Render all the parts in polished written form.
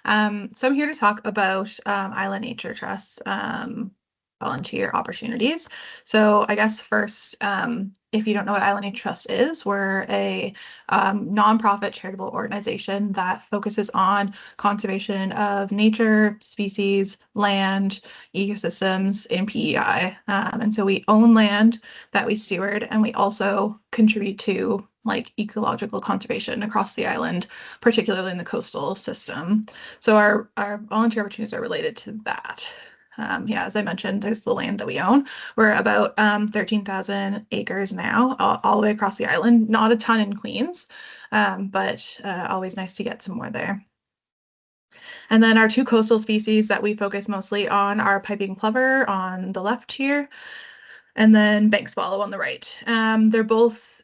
So I'm here to talk about Island Nature Trust volunteer opportunities. So I guess first, if you don't know what Island Nature Trust is, we're a nonprofit charitable organization that focuses on conservation of nature, species, land, ecosystems, and PEI. And so we own land that we steward, and we also contribute to like ecological conservation across the island, particularly in the coastal system. So our volunteer opportunities are related to that. Yeah, as I mentioned, there's the land that we own. We're about 13,000 acres now, all the way across the island. Not a ton in Queens, but always nice to get some more there. And then our two coastal species that we focus mostly on are piping plover on the left here, and then bank swallow on the right. They're both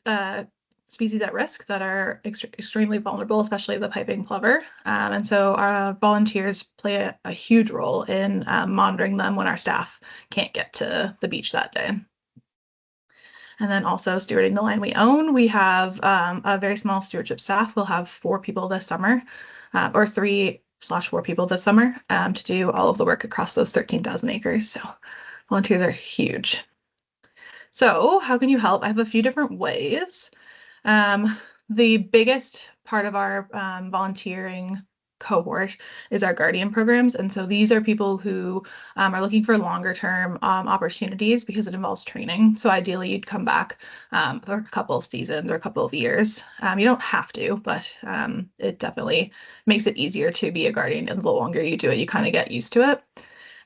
species at risk that are extremely vulnerable, especially the piping plover. And so our volunteers play a huge role in monitoring them when our staff can't get to the beach that day. And then also stewarding the land we own. We have a very small stewardship staff. We'll have 4 people this summer, or 3/4 people this summer, to do all of the work across those 13,000 acres. So volunteers are huge. So how can you help? I have a few different ways. The biggest part of our volunteering cohort is our guardian programs. And so these are people who are looking for longer term opportunities because it involves training. So ideally you'd come back for a couple of seasons or a couple of years. You don't have to, but it definitely makes it easier to be a guardian. And the longer you do it, you kind of get used to it.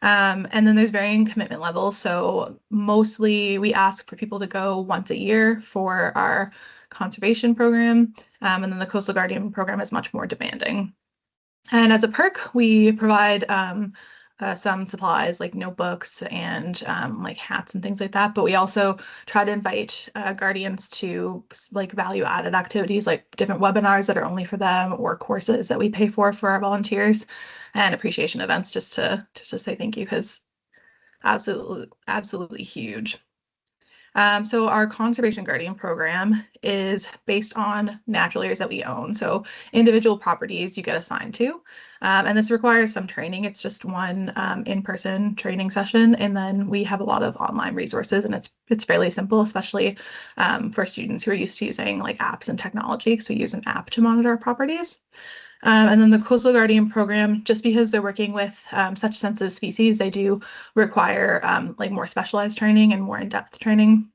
And then there's varying commitment levels. So mostly we ask for people to go once a year for our conservation program. And then the Coastal Guardian program is much more demanding. And as a perk, we provide some supplies like notebooks and like hats and things like that. But we also try to invite guardians to like value-added activities, like different webinars that are only for them, or courses that we pay for our volunteers, and appreciation events just to say thank you, because absolutely huge. So our Conservation Guardian program is based on natural areas that we own. So individual properties you get assigned to. And this requires some training. It's just one in-person training session. And then we have a lot of online resources, and it's fairly simple, especially for students who are used to using like apps and technology. So we use an app to monitor our properties. And then the Coastal Guardian program, just because they're working with such sensitive species, they do require like more specialized training and more in-depth training.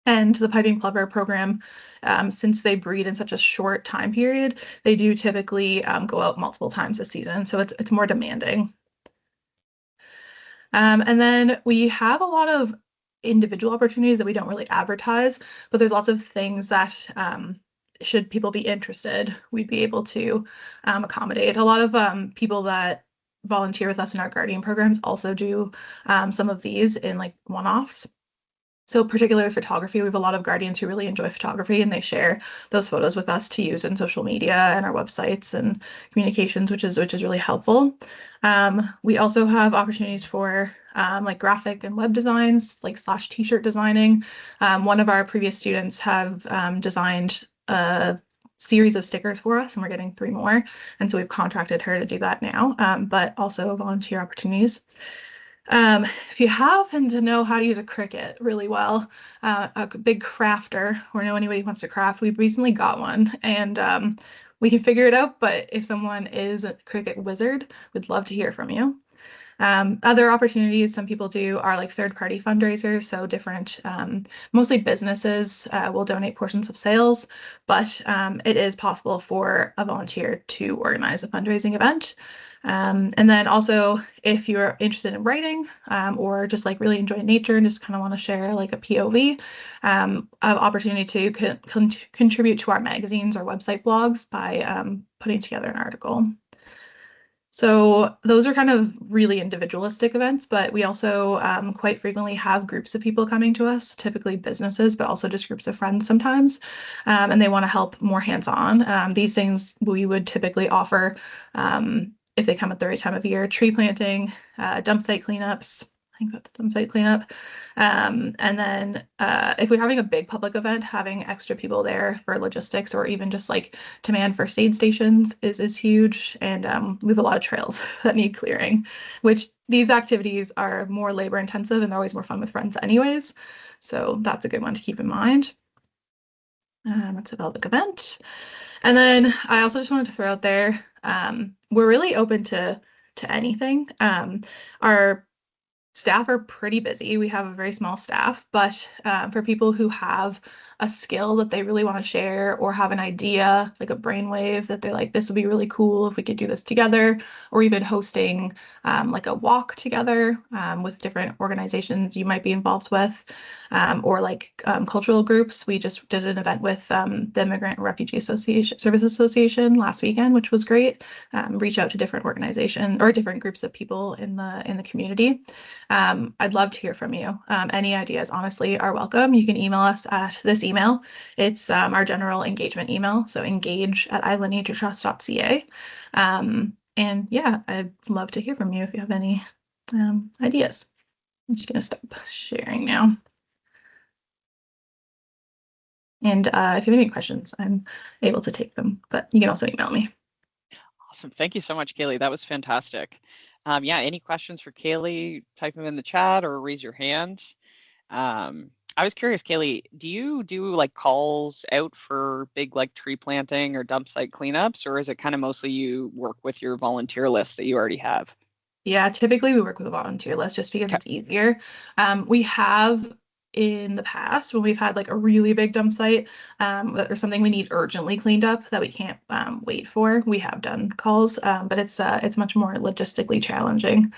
And the piping plover program, since they breed in such a short time period, they do typically go out multiple times a season, so it's more demanding. And then we have a lot of individual opportunities that we don't really advertise, but there's lots of things that should people be interested, we'd be able to accommodate. A lot of people that volunteer with us in our guardian programs also do some of these in like one-offs. So particularly photography, we have a lot of guardians who really enjoy photography, and they share those photos with us to use in social media and our websites and communications, which is really helpful. We also have opportunities for like graphic and web designs, like / t-shirt designing. One of our previous students have designed a series of stickers for us, and we're getting 3 more. And so we've contracted her to do that now, but also volunteer opportunities. If you happen to know how to use a Cricut really well, a big crafter, or know anybody who wants to craft, we recently got one, and we can figure it out, but if someone is a Cricut wizard, we'd love to hear from you. Other opportunities some people do are like third-party fundraisers, so different, mostly businesses will donate portions of sales, but it is possible for a volunteer to organize a fundraising event. And then also, if you're interested in writing or just like really enjoy nature and just kind of want to share like a POV, an opportunity to contribute to our magazines or website blogs by putting together an article. So those are kind of really individualistic events, but we also quite frequently have groups of people coming to us, typically businesses, but also just groups of friends sometimes, and they want to help more hands-on. These things we would typically offer if they come at the right time of year: tree planting, dump site cleanups, think that's dump site cleanup. And then if we're having a big public event, having extra people there for logistics or even just like to man first aid stations is huge. And we have a lot of trails that need clearing, which these activities are more labor intensive and they're always more fun with friends anyways. So that's a good one to keep in mind. That's a public event. And then I also just wanted to throw out there, we're really open to anything. Our staff are pretty busy. We have a very small staff, but for people who have a skill that they really want to share or have an idea, like a brainwave that they're like, this would be really cool if we could do this together, or even hosting like a walk together with different organizations you might be involved with, or like cultural groups. We just did an event with the Immigrant and Refugee Association Service Association last weekend, which was great. Reach out to different organizations or different groups of people in the community. I'd love to hear from you. Any ideas, honestly, are welcome. You can email us at this email. It's our general engagement email, so engage@islandnaturetrust.ca. And yeah, I'd love to hear from you if you have any ideas. I'm just going to stop sharing now. And if you have any questions, I'm able to take them, but you can also email me. Awesome. Thank you so much, Kaylee. That was fantastic. Yeah, any questions for Kaylee, type them in the chat or raise your hand. I was curious, Kaylee, do you do like calls out for big like tree planting or dump site cleanups, or is it kind of mostly you work with your volunteer list that you already have? Yeah, typically we work with a volunteer list just because Okay. it's easier. We have in the past when we've had like a really big dump site or something we need urgently cleaned up that we can't wait for, we have done calls, but it's much more logistically challenging.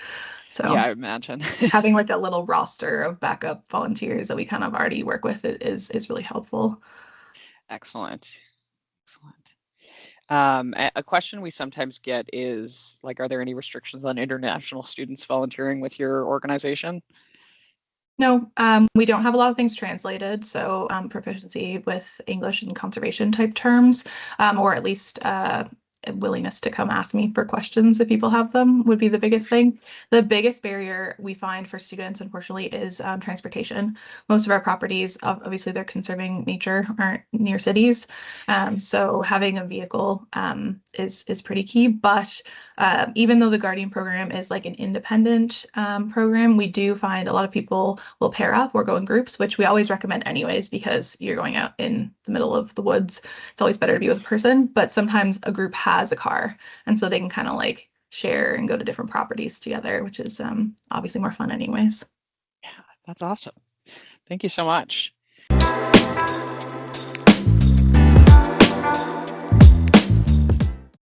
So Yeah, I imagine. having like a little roster of backup volunteers that we kind of already work with is really helpful. Excellent. Excellent. A question we sometimes get is like, are there any restrictions on international students volunteering with your organization? No, we don't have a lot of things translated, so proficiency with English and conservation type terms, or at least a willingness to come ask me for questions if people have them would be the biggest thing. The biggest barrier we find for students, unfortunately, is transportation. Most of our properties, obviously, they're conserving nature, aren't near cities, so having a vehicle is pretty key. But even though the Guardian program is like an independent program, we do find a lot of people will pair up or go in groups, which we always recommend anyways, because you're going out in the middle of the woods. It's always better to be with a person, but sometimes a group has a car, and so they can kind of like share and go to different properties together, which is obviously more fun anyways. Yeah, that's awesome. Thank you so much.